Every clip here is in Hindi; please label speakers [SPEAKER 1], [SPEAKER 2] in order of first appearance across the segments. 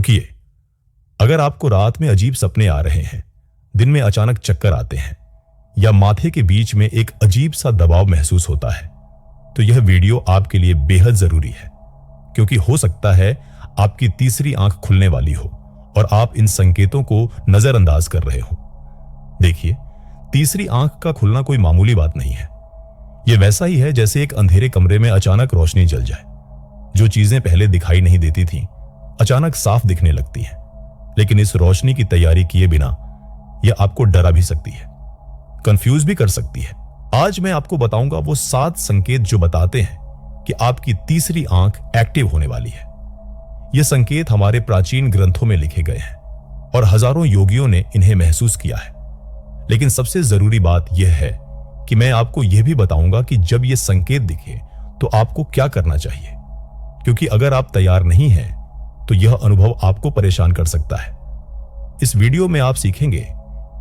[SPEAKER 1] रुकिए, अगर आपको रात में अजीब सपने आ रहे हैं, दिन में अचानक चक्कर आते हैं या माथे के बीच में एक अजीब सा दबाव महसूस होता है, तो यह वीडियो आपके लिए बेहद जरूरी है, क्योंकि हो सकता है आपकी तीसरी आंख खुलने वाली हो और आप इन संकेतों को नजरअंदाज कर रहे हो। देखिए, तीसरी आंख का खुलना कोई मामूली बात नहीं है। यह वैसा ही है जैसे एक अंधेरे कमरे में अचानक रोशनी जल जाए। जो चीजें पहले दिखाई नहीं देती थीं, अचानक साफ दिखने लगती हैं। लेकिन इस रोशनी की तैयारी किए बिना यह आपको डरा भी सकती है, कंफ्यूज भी कर सकती है। आज मैं आपको बताऊंगा वो 7 संकेत जो बताते हैं कि आपकी तीसरी आंख एक्टिव होने वाली है। ये संकेत हमारे प्राचीन ग्रंथों में लिखे गए हैं और हजारों योगियों ने इन्हें महसूस किया है। लेकिन सबसे जरूरी बात यह है कि मैं आपको यह भी बताऊंगा कि जब ये संकेत दिखे तो आपको क्या करना चाहिए, क्योंकि अगर आप तैयार नहीं हैं तो यह अनुभव आपको परेशान कर सकता है। इस वीडियो में आप सीखेंगे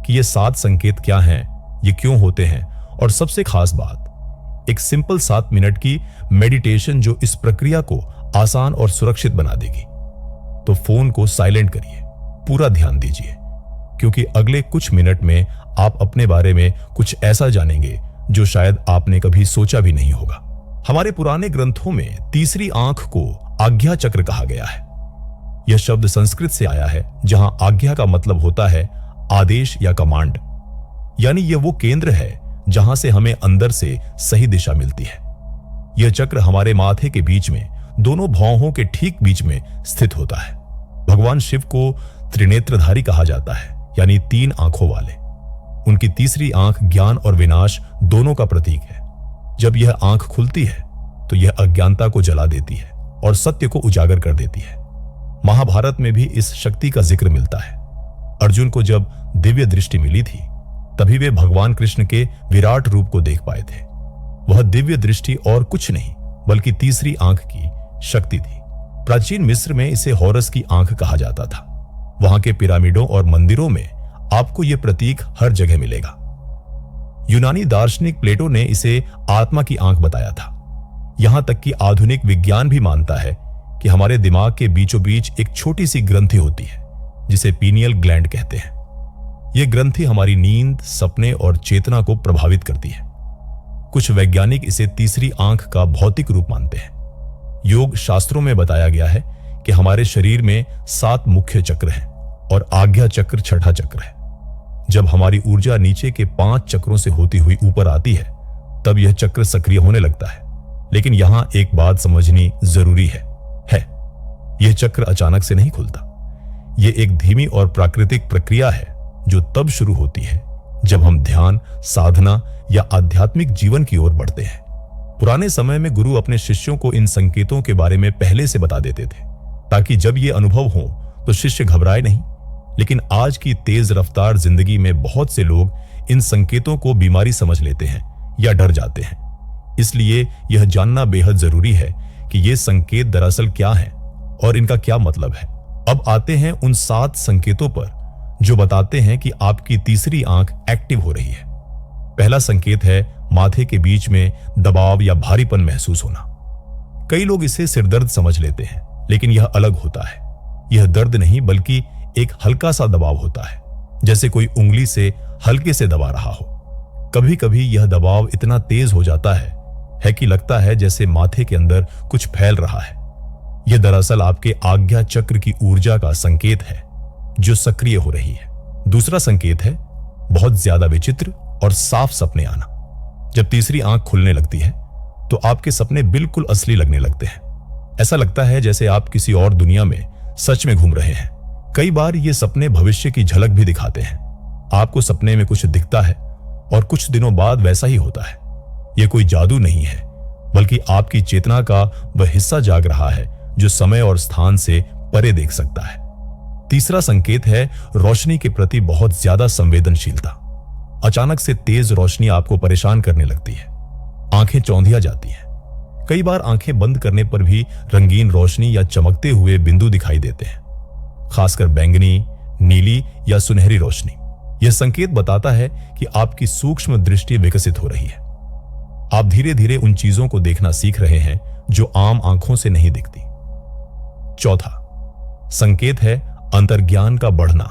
[SPEAKER 1] कि ये 7 संकेत क्या हैं, ये क्यों होते हैं, और सबसे खास बात, एक सिंपल 7 मिनट की मेडिटेशन जो इस प्रक्रिया को आसान और सुरक्षित बना देगी। तो फोन को साइलेंट करिए, पूरा ध्यान दीजिए, क्योंकि अगले कुछ मिनट में आप अपने बारे में कुछ ऐसा जानेंगे जो शायद आपने कभी सोचा भी नहीं होगा। हमारे पुराने ग्रंथों में तीसरी आंख को आज्ञा चक्र कहा गया है। यह शब्द संस्कृत से आया है, जहां आज्ञा का मतलब होता है आदेश या कमांड, यानी यह वो केंद्र है जहां से हमें अंदर से सही दिशा मिलती है। यह चक्र हमारे माथे के बीच में, दोनों भौहों के ठीक बीच में स्थित होता है। भगवान शिव को त्रिनेत्रधारी कहा जाता है, यानी 3 आंखों वाले। उनकी तीसरी आंख ज्ञान और विनाश दोनों का प्रतीक है। जब यह आंख खुलती है तो यह अज्ञानता को जला देती है और सत्य को उजागर कर देती है। महाभारत में भी इस शक्ति का जिक्र मिलता है। अर्जुन को जब दिव्य दृष्टि मिली थी, तभी वे भगवान कृष्ण के विराट रूप को देख पाए थे। वह दिव्य दृष्टि और कुछ नहीं बल्कि तीसरी आंख की शक्ति थी। प्राचीन मिस्र में इसे हॉरस की आंख कहा जाता था। वहां के पिरामिडों और मंदिरों में आपको यह प्रतीक हर जगह मिलेगा। यूनानी दार्शनिक प्लेटो ने इसे आत्मा की आंख बताया था। यहां तक कि आधुनिक विज्ञान भी मानता है कि हमारे दिमाग के बीचों बीच एक छोटी सी ग्रंथि होती है जिसे पीनियल ग्लैंड कहते हैं। यह ग्रंथि हमारी नींद, सपने और चेतना को प्रभावित करती है। कुछ वैज्ञानिक इसे तीसरी आंख का भौतिक रूप मानते हैं। योग शास्त्रों में बताया गया है कि हमारे शरीर में 7 मुख्य चक्र हैं और आज्ञा चक्र छठा चक्र है। जब हमारी ऊर्जा नीचे के 5 चक्रों से होती हुई ऊपर आती है, तब यह चक्र सक्रिय होने लगता है। लेकिन यहां एक बात समझनी जरूरी है। यह चक्र अचानक से नहीं खुलता। यह एक धीमी और प्राकृतिक प्रक्रिया है जो तब शुरू होती है जब हम ध्यान, साधना या आध्यात्मिक जीवन की ओर बढ़ते हैं। पुराने समय में गुरु अपने शिष्यों को इन संकेतों के बारे में पहले से बता देते थे, ताकि जब ये अनुभव हो तो शिष्य घबराए नहीं। लेकिन आज की तेज रफ्तार जिंदगी में बहुत से लोग इन संकेतों को बीमारी समझ लेते हैं या डर जाते हैं। इसलिए यह जानना बेहद जरूरी है कि ये संकेत दरअसल क्या हैं और इनका क्या मतलब है। अब आते हैं उन 7 संकेतों पर जो बताते हैं कि आपकी तीसरी आंख एक्टिव हो रही है। पहला संकेत है माथे के बीच में दबाव या भारीपन महसूस होना। कई लोग इसे सिरदर्द समझ लेते हैं, लेकिन यह अलग होता है। यह दर्द नहीं बल्कि एक हल्का सा दबाव होता है, जैसे कोई उंगली से हल्के से दबा रहा हो। कभी कभी यह दबाव इतना तेज हो जाता है कि लगता है जैसे माथे के अंदर कुछ फैल रहा है। यह दरअसल आपके आज्ञा चक्र की ऊर्जा का संकेत है जो सक्रिय हो रही है। दूसरा संकेत है बहुत ज्यादा विचित्र और साफ सपने आना। जब तीसरी आंख खुलने लगती है तो आपके सपने बिल्कुल असली लगने लगते हैं। ऐसा लगता है जैसे आप किसी और दुनिया में सच में घूम रहे हैं। कई बार ये सपने भविष्य की झलक भी दिखाते हैं। आपको सपने में कुछ दिखता है और कुछ दिनों बाद वैसा ही होता है। यह कोई जादू नहीं है, बल्कि आपकी चेतना का वह हिस्सा जाग रहा है जो समय और स्थान से परे देख सकता है। तीसरा संकेत है रोशनी के प्रति बहुत ज्यादा संवेदनशीलता। अचानक से तेज रोशनी आपको परेशान करने लगती है। आंखें चौंधिया जाती हैं। कई बार आंखें बंद करने पर भी रंगीन रोशनी या चमकते हुए बिंदु दिखाई देते हैं, खासकर बैंगनी, नीली या सुनहरी रोशनी। यह संकेत बताता है कि आपकी सूक्ष्म दृष्टि विकसित हो रही है। आप धीरे धीरे उन चीजों को देखना सीख रहे हैं जो आम आंखों से नहीं दिखती। चौथा, संकेत है अंतर्ज्ञान का बढ़ना।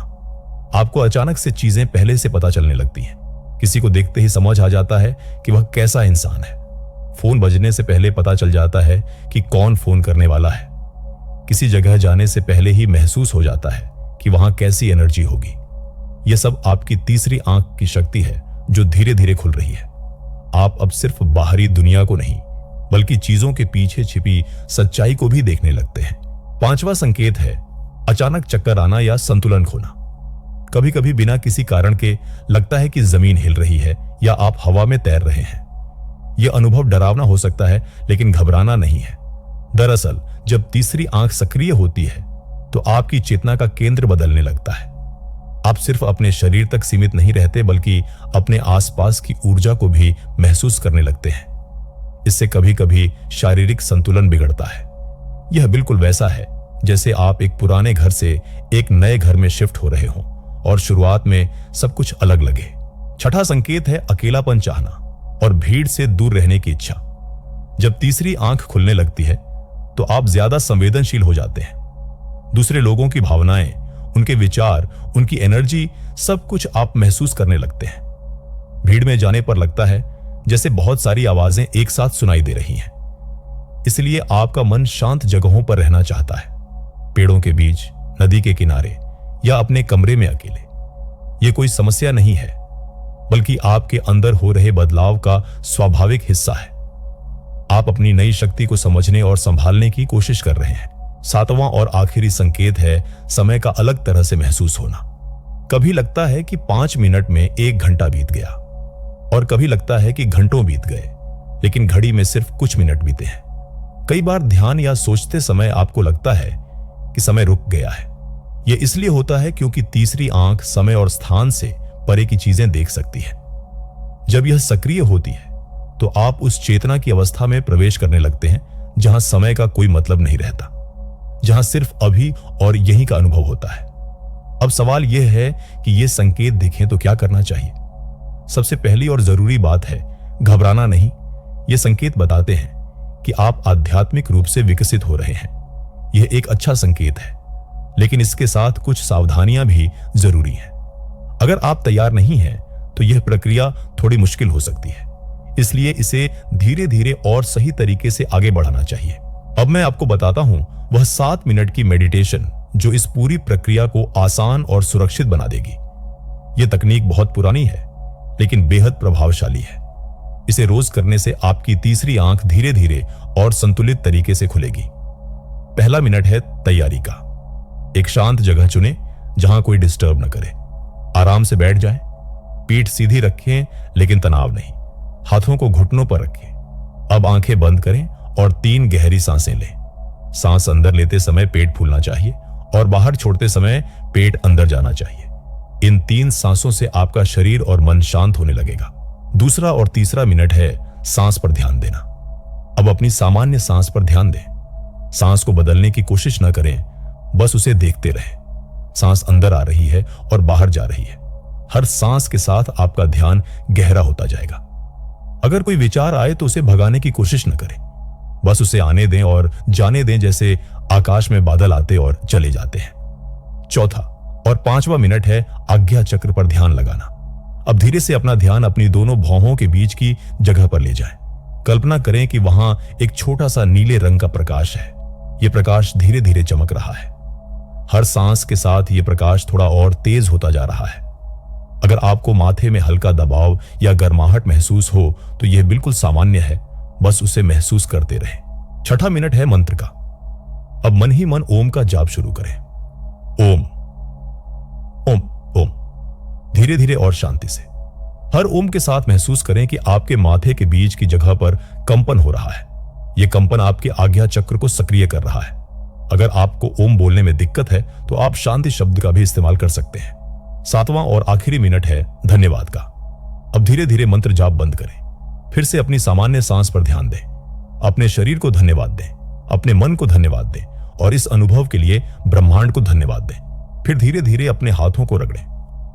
[SPEAKER 1] आपको अचानक से चीजें पहले से पता चलने लगती हैं। किसी को देखते ही समझ आ जाता है कि वह कैसा इंसान है। फोन बजने से पहले पता चल जाता है कि कौन फोन करने वाला है। किसी जगह जाने से पहले ही महसूस हो जाता है कि वहां कैसी एनर्जी होगी। यह सब आपकी तीसरी आंख की शक्ति है जो धीरे धीरे खुल रही है। आप अब सिर्फ बाहरी दुनिया को नहीं बल्कि चीजों के पीछे छिपी सच्चाई को भी देखने लगते हैं। पांचवा संकेत है अचानक चक्कर आना या संतुलन खोना। कभी कभी बिना किसी कारण के लगता है कि जमीन हिल रही है या आप हवा में तैर रहे हैं। यह अनुभव डरावना हो सकता है लेकिन घबराना नहीं है। दरअसल जब तीसरी आंख सक्रिय होती है तो आपकी चेतना का केंद्र बदलने लगता है। आप सिर्फ अपने शरीर तक सीमित नहीं रहते बल्कि अपने आसपास की ऊर्जा को भी महसूस करने लगते हैं। इससे कभी कभी शारीरिक संतुलन बिगड़ता है। यह बिल्कुल वैसा है जैसे आप एक पुराने घर से एक नए घर में शिफ्ट हो रहे हों और शुरुआत में सब कुछ अलग लगे। छठा संकेत है अकेलापन चाहना और भीड़ से दूर रहने की इच्छा। जब तीसरी आंख खुलने लगती है तो आप ज्यादा संवेदनशील हो जाते हैं। दूसरे लोगों की भावनाएं, उनके विचार, उनकी एनर्जी, सब कुछ आप महसूस करने लगते हैं। भीड़ में जाने पर लगता है जैसे बहुत सारी आवाजें एक साथ सुनाई दे रही हैं। इसलिए आपका मन शांत जगहों पर रहना चाहता है, पेड़ों के बीच, नदी के किनारे या अपने कमरे में अकेले। यह कोई समस्या नहीं है बल्कि आपके अंदर हो रहे बदलाव का स्वाभाविक हिस्सा है। आप अपनी नई शक्ति को समझने और संभालने की कोशिश कर रहे हैं। सातवां और आखिरी संकेत है समय का अलग तरह से महसूस होना। कभी लगता है कि 5 मिनट में 1 घंटा बीत गया और कभी लगता है कि घंटों बीत गए, लेकिन घड़ी में सिर्फ कुछ मिनट बीते हैं। कई बार ध्यान या सोचते समय आपको लगता है कि समय रुक गया है। यह इसलिए होता है क्योंकि तीसरी आंख समय और स्थान से परे की चीजें देख सकती है। जब यह सक्रिय होती है तो आप उस चेतना की अवस्था में प्रवेश करने लगते हैं जहां समय का कोई मतलब नहीं रहता, जहां सिर्फ अभी और यहीं का अनुभव होता है। अब सवाल यह है कि ये संकेत दिखें तो क्या करना चाहिए। सबसे पहली और जरूरी बात है घबराना नहीं। ये संकेत बताते हैं कि आप आध्यात्मिक रूप से विकसित हो रहे हैं। यह एक अच्छा संकेत है, लेकिन इसके साथ कुछ सावधानियां भी जरूरी हैं। अगर आप तैयार नहीं हैं तो यह प्रक्रिया थोड़ी मुश्किल हो सकती है, इसलिए इसे धीरे धीरे और सही तरीके से आगे बढ़ाना चाहिए। अब मैं आपको बताता हूं वह 7 मिनट की मेडिटेशन जो इस पूरी प्रक्रिया को आसान और सुरक्षित बना देगी। यह तकनीक बहुत पुरानी है लेकिन बेहद प्रभावशाली है। इसे रोज करने से आपकी तीसरी आंख धीरे धीरे और संतुलित तरीके से खुलेगी। पहला मिनट है तैयारी का। एक शांत जगह चुनें जहां कोई डिस्टर्ब न करे। आराम से बैठ जाएं, पीठ सीधी रखें लेकिन तनाव नहीं। हाथों को घुटनों पर रखें। अब आंखें बंद करें और 3 गहरी सांसें लें। सांस अंदर लेते समय पेट फूलना चाहिए और बाहर छोड़ते समय पेट अंदर जाना चाहिए। इन 3 सांसों से आपका शरीर और मन शांत होने लगेगा। दूसरा और तीसरा मिनट है सांस पर ध्यान देना। अब अपनी सामान्य सांस पर ध्यान दें। सांस को बदलने की कोशिश न करें, बस उसे देखते रहें। सांस अंदर आ रही है और बाहर जा रही है। हर सांस के साथ आपका ध्यान गहरा होता जाएगा। अगर कोई विचार आए तो उसे भगाने की कोशिश न करें, बस उसे आने दें और जाने दें जैसे आकाश में बादल आते और चले जाते हैं। चौथा और 5वां मिनट है आज्ञा चक्र पर ध्यान लगाना। अब धीरे से अपना ध्यान अपनी दोनों भौहों के बीच की जगह पर ले जाएं। कल्पना करें कि वहां एक छोटा सा नीले रंग का प्रकाश है। यह प्रकाश धीरे धीरे चमक रहा है। हर सांस के साथ यह प्रकाश थोड़ा और तेज होता जा रहा है। अगर आपको माथे में हल्का दबाव या गर्माहट महसूस हो तो यह बिल्कुल सामान्य है, बस उसे महसूस करते रहें। छठा मिनट है मंत्र का। अब मन ही मन ओम का जाप शुरू करें। ओम ओम ओम, धीरे धीरे और शांति से। हर ओम के साथ महसूस करें कि आपके माथे के बीच की जगह पर कंपन हो रहा है। यह कंपन आपके आज्ञा चक्र को सक्रिय कर रहा है। अगर आपको ओम बोलने में दिक्कत है तो आप शांति शब्द का भी इस्तेमाल कर सकते हैं। 7वां और आखिरी मिनट है धन्यवाद का। अब धीरे धीरे मंत्र जाप बंद करें। फिर से अपनी सामान्य सांस पर ध्यान दें। अपने शरीर को धन्यवाद दें, अपने मन को धन्यवाद दें और इस अनुभव के लिए ब्रह्मांड को धन्यवाद दें। फिर धीरे धीरे अपने हाथों को रगड़ें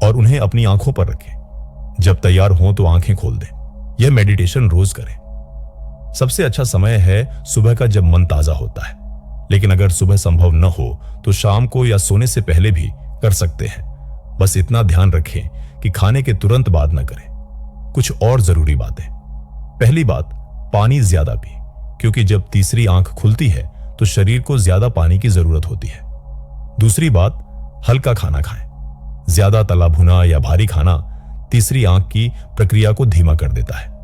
[SPEAKER 1] और उन्हें अपनी आंखों पर रखें। जब तैयार हों तो आंखें खोल दें। यह मेडिटेशन रोज करें। सबसे अच्छा समय है सुबह का जब मन ताजा होता है। लेकिन अगर सुबह संभव न हो तो शाम को या सोने से पहले भी कर सकते हैं। बस इतना ध्यान रखें कि खाने के तुरंत बाद न करें। कुछ और जरूरी बातें। पहली बात, पानी ज्यादा पी, क्योंकि जब तीसरी आंख खुलती है तो शरीर को ज्यादा पानी की जरूरत होती है। दूसरी बात, हल्का खाना खाएं। ज्यादा तला भुना या भारी खाना तीसरी आंख की प्रक्रिया को धीमा कर देता है।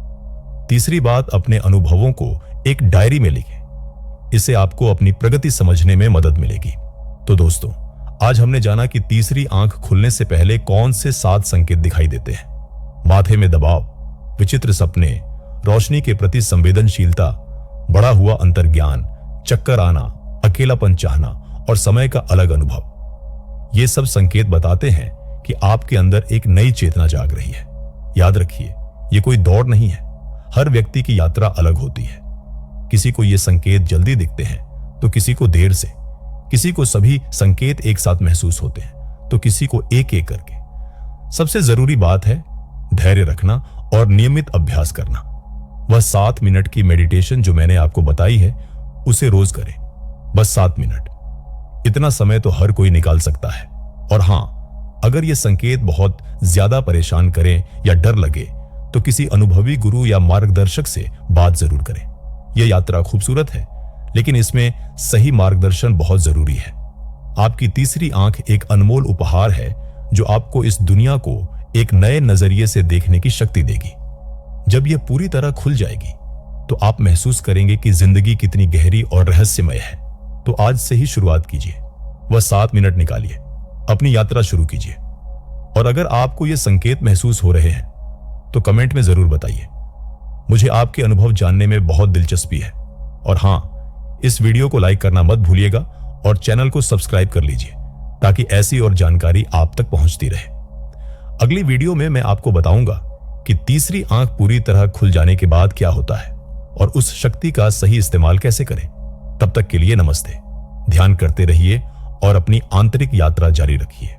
[SPEAKER 1] तीसरी बात, अपने अनुभवों को एक डायरी में लिखें। इससे आपको अपनी प्रगति समझने में मदद मिलेगी। तो दोस्तों, आज हमने जाना कि तीसरी आंख खुलने से पहले कौन से 7 संकेत दिखाई देते हैं। माथे में दबाव, विचित्र सपने, रोशनी के प्रति संवेदनशीलता, बढ़ा हुआ अंतर्ज्ञान, चक्कर आना, अकेलापन चाहना और समय का अलग अनुभव। ये सब संकेत बताते हैं कि आपके अंदर एक नई चेतना जाग रही है। याद रखिए, ये कोई दौड़ नहीं है। हर व्यक्ति की यात्रा अलग होती है। किसी को ये संकेत जल्दी दिखते हैं तो किसी को देर से, किसी को सभी संकेत एक साथ महसूस होते हैं तो किसी को एक एक करके। सबसे जरूरी बात है धैर्य रखना और नियमित अभ्यास करना। वह 7 मिनट की मेडिटेशन जो मैंने आपको बताई है उसे रोज करें। बस 7 मिनट, इतना समय तो हर कोई निकाल सकता है। और हां, अगर ये संकेत बहुत ज्यादा परेशान करें या डर लगे तो किसी अनुभवी गुरु या मार्गदर्शक से बात जरूर करें। यह यात्रा खूबसूरत है, लेकिन इसमें सही मार्गदर्शन बहुत जरूरी है। आपकी तीसरी आंख एक अनमोल उपहार है जो आपको इस दुनिया को एक नए नजरिए से देखने की शक्ति देगी। जब यह पूरी तरह खुल जाएगी तो आप महसूस करेंगे कि जिंदगी कितनी गहरी और रहस्यमय है। तो आज से ही शुरुआत कीजिए। वह 7 मिनट निकालिए, अपनी यात्रा शुरू कीजिए। और अगर आपको ये संकेत महसूस हो रहे हैं तो कमेंट में जरूर बताइए। मुझे आपके अनुभव जानने में बहुत दिलचस्पी है। और हां, इस वीडियो को लाइक करना मत भूलिएगा और चैनल को सब्सक्राइब कर लीजिए ताकि ऐसी और जानकारी आप तक पहुंचती रहे। अगली वीडियो में मैं आपको बताऊंगा कि तीसरी आंख पूरी तरह खुल जाने के बाद क्या होता है और उस शक्ति का सही इस्तेमाल कैसे करें। तब तक के लिए नमस्ते। ध्यान करते रहिए और अपनी आंतरिक यात्रा जारी रखिए।